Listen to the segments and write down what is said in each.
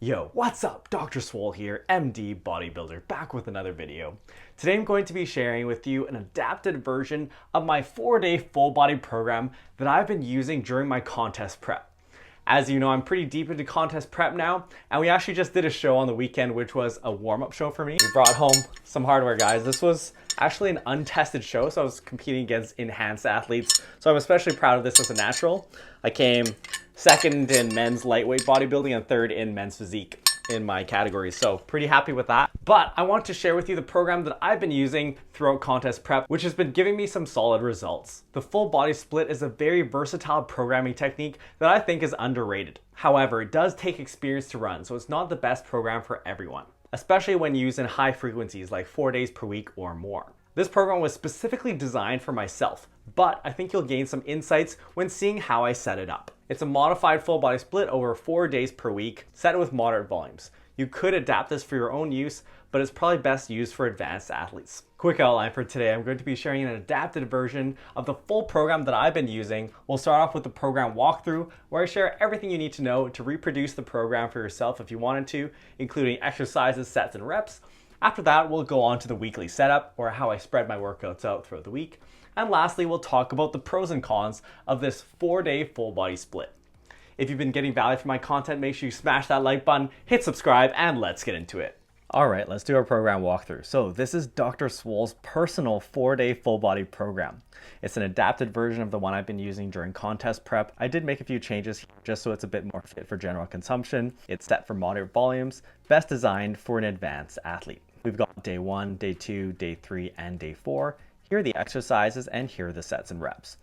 Yo, what's up? Dr. Swole here, MD bodybuilder, back with another video. Today I'm going to be sharing with you an adapted version of my 4-day full body program that I've been using during my contest prep. As you know, I'm pretty deep into contest prep now, and we actually just did a show on the weekend, which was a warm-up show for me. We brought home some hardware, guys. This was actually an untested show, so I was competing against enhanced athletes. So I'm especially proud of this as a natural. I came second in men's lightweight bodybuilding and third in men's physique in my category, so pretty happy with that. But I want to share with you the program that I've been using throughout contest prep, which has been giving me some solid results. The full body split is a very versatile programming technique that I think is underrated. However, it does take experience to run, so it's not the best program for everyone, especially when used in high frequencies like 4 days per week or more. This program was specifically designed for myself, but I think you'll gain some insights when seeing how I set it up. It's a modified full body split over 4 days per week, set with moderate volumes. You could adapt this for your own use, but it's probably best used for advanced athletes. Quick outline for today, I'm going to be sharing an adapted version of the full program that I've been using. We'll start off with the program walkthrough, where I share everything you need to know to reproduce the program for yourself if you wanted to, including exercises, sets, and reps. After that, we'll go on to the weekly setup, or how I spread my workouts out throughout the week. And lastly, we'll talk about the pros and cons of this 4-day full body split. If you've been getting value from my content, make sure you smash that like button, hit subscribe, and let's get into it. All right, let's do our program walkthrough. So this is Dr. Swole's personal 4-day full body program. It's an adapted version of the one I've been using during contest prep. I did make a few changes just so it's a bit more fit for general consumption. It's set for moderate volumes, best designed for an advanced athlete. We've got day 1, day 2, day 3, and day 4. Here are the exercises, and here are the sets and reps.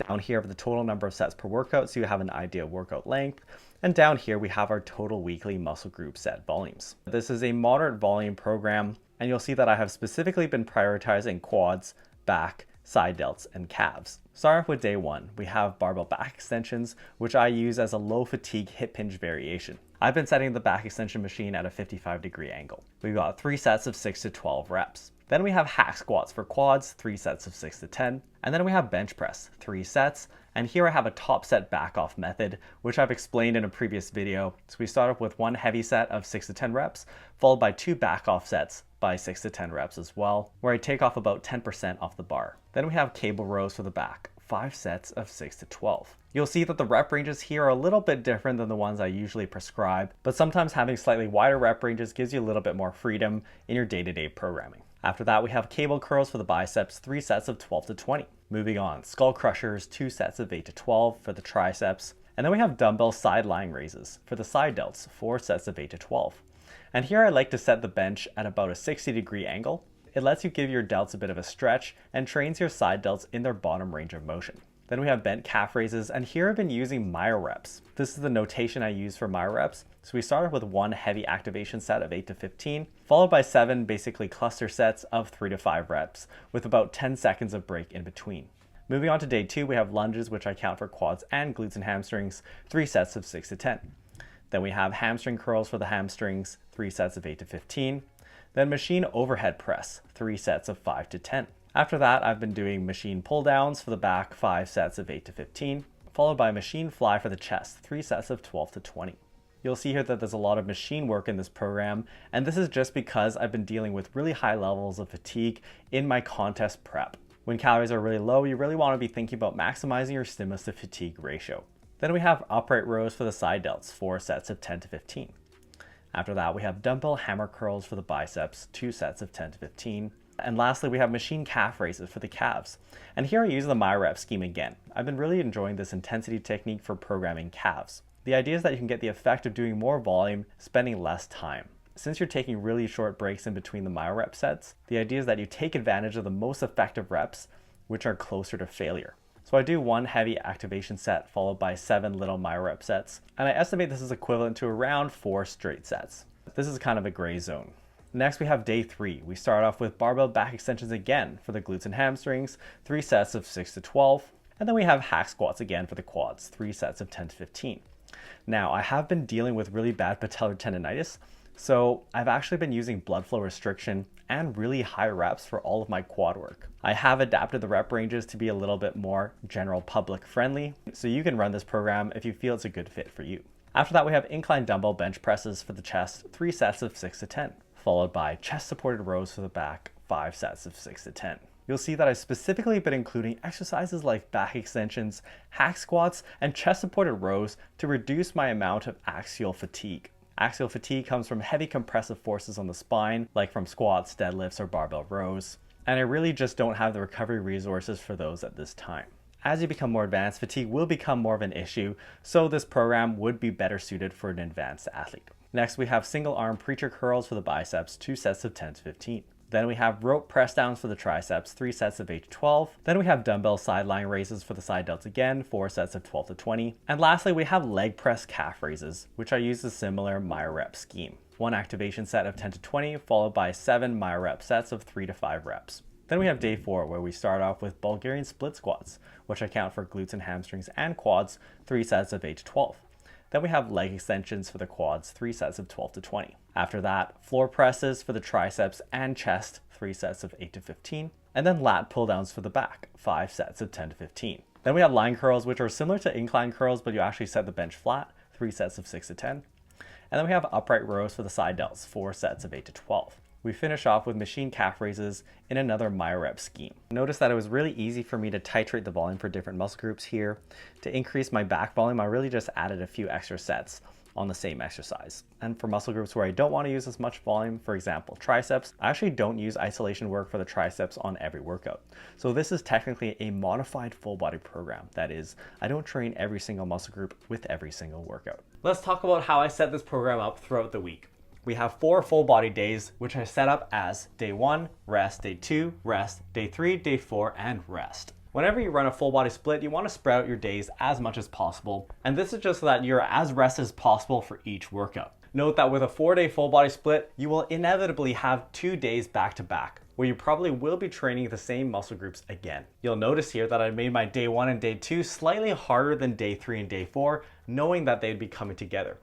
Down here are the total number of sets per workout, so you have an idea of workout length. And down here we have our total weekly muscle group set volumes. This is a moderate volume program, and you'll see that I have specifically been prioritizing quads, back, side delts, and calves. Starting off with day 1, we have barbell back extensions, which I use as a low fatigue hip hinge variation. I've been setting the back extension machine at a 55-degree angle. We've got 3 sets of 6 to 12 reps. Then we have hack squats for quads, 3 sets of 6 to 10. And then we have bench press, 3 sets. And here I have a top set back off method, which I've explained in a previous video. So we start off with 1 heavy set of 6 to 10 reps, followed by 2 back off sets by 6 to 10 reps as well, where I take off about 10% off the bar. Then we have cable rows for the back, 5 sets of 6 to 12. You'll see that the rep ranges here are a little bit different than the ones I usually prescribe, but sometimes having slightly wider rep ranges gives you a little bit more freedom in your day-to-day programming. After that, we have cable curls for the biceps, 3 sets of 12 to 20. Moving on, skull crushers, 2 sets of 8 to 12 for the triceps. And then we have dumbbell side lying raises for the side delts, 4 sets of 8 to 12. And here I like to set the bench at about a 60-degree angle. It lets you give your delts a bit of a stretch and trains your side delts in their bottom range of motion. Then we have bent calf raises, and here I've been using myo reps. This is the notation I use for myo reps. So we start off with 1 heavy activation set of 8 to 15, followed by 7 basically cluster sets of 3 to 5 reps, with about 10 seconds of break in between. Moving on to day 2, we have lunges, which I count for quads and glutes and hamstrings, 3 sets of 6 to 10. Then we have hamstring curls for the hamstrings, 3 sets of 8 to 15. Then machine overhead press, 3 sets of 5 to 10. After that, I've been doing machine pull downs for the back, 5 sets of 8 to 15, followed by machine fly for the chest, 3 sets of 12 to 20. You'll see here that there's a lot of machine work in this program, and this is just because I've been dealing with really high levels of fatigue in my contest prep. When calories are really low, you really want to be thinking about maximizing your stimulus to fatigue ratio. Then we have upright rows for the side delts, 4 sets of 10 to 15. After that, we have dumbbell hammer curls for the biceps, 2 sets of 10 to 15. And lastly, we have machine calf raises for the calves. And here I use the MyRep scheme again. I've been really enjoying this intensity technique for programming calves. The idea is that you can get the effect of doing more volume, spending less time. Since you're taking really short breaks in between the MyRep sets, the idea is that you take advantage of the most effective reps, which are closer to failure. So I do 1 heavy activation set followed by 7 little MyRep sets, and I estimate this is equivalent to around 4 straight sets. This is kind of a gray zone. Next, we have day 3. We start off with barbell back extensions again for the glutes and hamstrings, 3 sets of 6 to 12. And then we have hack squats again for the quads, 3 sets of 10 to 15. Now, I have been dealing with really bad patellar tendonitis, so I've actually been using blood flow restriction and really high reps for all of my quad work. I have adapted the rep ranges to be a little bit more general public friendly, so you can run this program if you feel it's a good fit for you. After that, we have incline dumbbell bench presses for the chest, 3 sets of 6 to 10, followed by chest supported rows for the back, 5 sets of 6 to 10. You'll see that I've specifically been including exercises like back extensions, hack squats, and chest supported rows to reduce my amount of axial fatigue. Axial fatigue comes from heavy compressive forces on the spine, like from squats, deadlifts, or barbell rows, and I really just don't have the recovery resources for those at this time. As you become more advanced, fatigue will become more of an issue, so this program would be better suited for an advanced athlete. Next, we have single arm preacher curls for the biceps, 2 sets of 10 to 15. Then we have rope press downs for the triceps, 3 sets of 8 to 12. Then we have dumbbell sideline raises for the side delts again, 4 sets of 12 to 20. And lastly, we have leg press calf raises, which I use a similar myo-rep scheme. 1 activation set of 10 to 20, followed by 7 myo-rep sets of 3 to 5 reps. Then we have day 4, where we start off with Bulgarian split squats, which account for glutes and hamstrings and quads, 3 sets of 8 to 12. Then we have leg extensions for the quads, 3 sets of 12 to 20. After that, floor presses for the triceps and chest, 3 sets of 8 to 15. And then lat pull downs for the back, 5 sets of 10 to 15. Then we have line curls, which are similar to incline curls, but you actually set the bench flat, 3 sets of 6 to 10. And then we have upright rows for the side delts, 4 sets of 8 to 12. We finish off with machine calf raises in another myo-rep scheme. Notice that it was really easy for me to titrate the volume for different muscle groups here. To increase my back volume, I really just added a few extra sets on the same exercise. And for muscle groups where I don't want to use as much volume, for example, triceps, I actually don't use isolation work for the triceps on every workout. So this is technically a modified full body program. That is, I don't train every single muscle group with every single workout. Let's talk about how I set this program up throughout the week. We have 4 full body days, which I set up as day 1, rest, day 2, rest, day 3, day 4, and rest. Whenever you run a full body split, you want to spread out your days as much as possible. And this is just so that you're as rested as possible for each workout. Note that with a 4-day full body split, you will inevitably have 2 days back to back, where you probably will be training the same muscle groups again. You'll notice here that I made my day 1 and day 2 slightly harder than day 3 and day 4, knowing that they'd be coming together.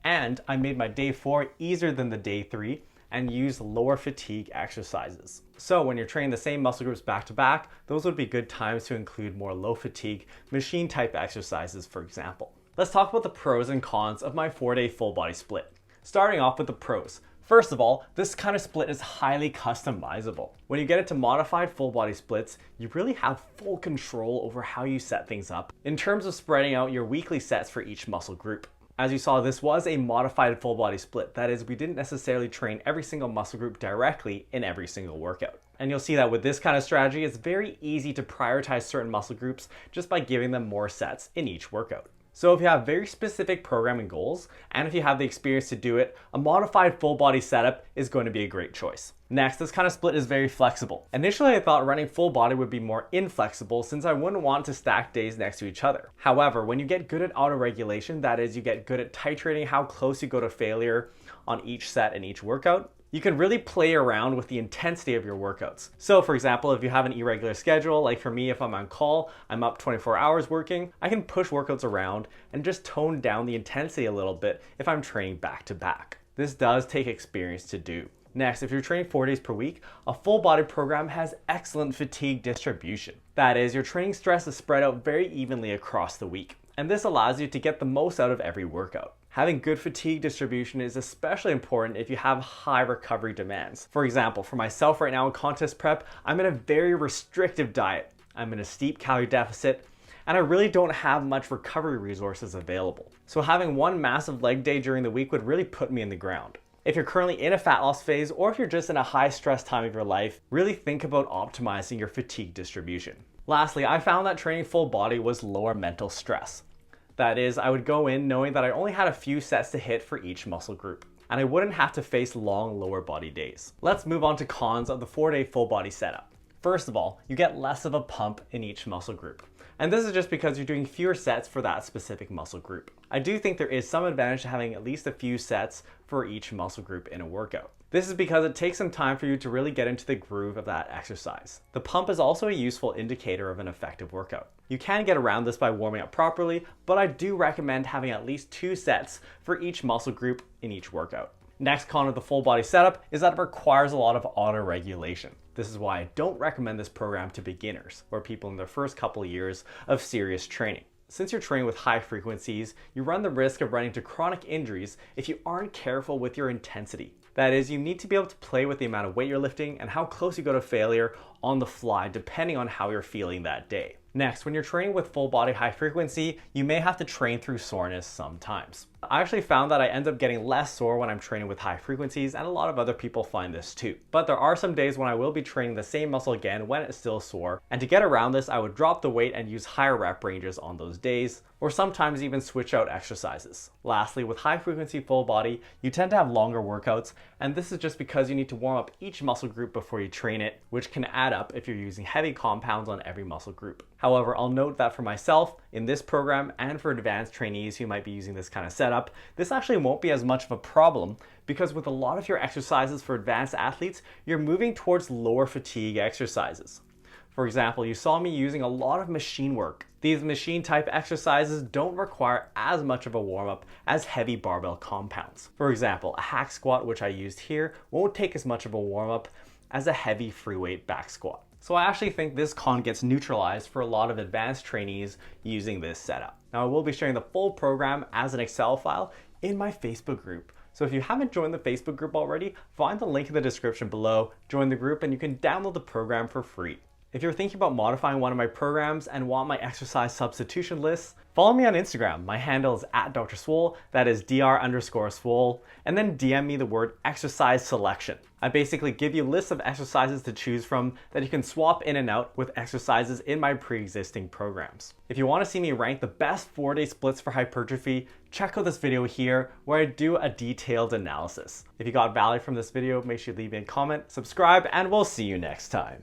And I made my day 4 easier than the day 3 and used lower fatigue exercises. So when you're training the same muscle groups back to back, those would be good times to include more low fatigue machine type exercises, for example. Let's talk about the pros and cons of my 4-day full body split. Starting off with the pros. First of all, this kind of split is highly customizable. When you get into modified full body splits, you really have full control over how you set things up in terms of spreading out your weekly sets for each muscle group. As you saw, this was a modified full body split. That is, we didn't necessarily train every single muscle group directly in every single workout. And you'll see that with this kind of strategy, it's very easy to prioritize certain muscle groups just by giving them more sets in each workout. So if you have very specific programming goals, and if you have the experience to do it, a modified full body setup is going to be a great choice. Next, this kind of split is very flexible. Initially, I thought running full body would be more inflexible since I wouldn't want to stack days next to each other. However, when you get good at auto-regulation, that is, you get good at titrating how close you go to failure on each set in each workout, you can really play around with the intensity of your workouts. So for example, if you have an irregular schedule, like for me, if I'm on call, I'm up 24 hours working, I can push workouts around and just tone down the intensity a little bit if I'm training back to back. This does take experience to do. Next, if you're training 4 days per week, a full body program has excellent fatigue distribution. That is, your training stress is spread out very evenly across the week, and this allows you to get the most out of every workout. Having good fatigue distribution is especially important if you have high recovery demands. For example, for myself right now in contest prep, I'm in a very restrictive diet. I'm in a steep calorie deficit, and I really don't have much recovery resources available. So having one massive leg day during the week would really put me in the ground. If you're currently in a fat loss phase, or if you're just in a high stress time of your life, really think about optimizing your fatigue distribution. Lastly, I found that training full body was lower mental stress. That is, I would go in knowing that I only had a few sets to hit for each muscle group, and I wouldn't have to face long lower body days. Let's move on to cons of the 4-day full body setup. First of all, you get less of a pump in each muscle group. And this is just because you're doing fewer sets for that specific muscle group. I do think there is some advantage to having at least a few sets for each muscle group in a workout. This is because it takes some time for you to really get into the groove of that exercise. The pump is also a useful indicator of an effective workout. You can get around this by warming up properly, but I do recommend having at least 2 sets for each muscle group in each workout. Next con of the full body setup is that it requires a lot of auto-regulation. This is why I don't recommend this program to beginners or people in their first couple of years of serious training. Since you're training with high frequencies, you run the risk of running into chronic injuries if you aren't careful with your intensity. That is, you need to be able to play with the amount of weight you're lifting and how close you go to failure on the fly depending on how you're feeling that day. Next, when you're training with full body high frequency, you may have to train through soreness sometimes. I actually found that I end up getting less sore when I'm training with high frequencies, and a lot of other people find this too. But there are some days when I will be training the same muscle again when it's still sore, and to get around this, I would drop the weight and use higher rep ranges on those days, or sometimes even switch out exercises. Lastly, with high frequency full body, you tend to have longer workouts, and this is just because you need to warm up each muscle group before you train it, which can add up if you're using heavy compounds on every muscle group. However, I'll note that for myself, in this program, and for advanced trainees who might be using this kind of setup, this actually won't be as much of a problem because with a lot of your exercises for advanced athletes, you're moving towards lower fatigue exercises. For example, you saw me using a lot of machine work. These machine type exercises don't require as much of a warm up as heavy barbell compounds. For example, a hack squat, which I used here, won't take as much of a warm up as a heavy free weight back squat. So I actually think this con gets neutralized for a lot of advanced trainees using this setup. Now I will be sharing the full program as an Excel file in my Facebook group. So if you haven't joined the Facebook group already, find the link in the description below, join the group, and you can download the program for free. If you're thinking about modifying one of my programs and want my exercise substitution lists, follow me on Instagram. My handle is @Dr. Swole, that is Dr_Swole, and then DM me the word exercise selection. I basically give you lists of exercises to choose from that you can swap in and out with exercises in my pre-existing programs. If you want to see me rank the best 4-day splits for hypertrophy, check out this video here where I do a detailed analysis. If you got value from this video, make sure you leave me a comment, subscribe, and we'll see you next time.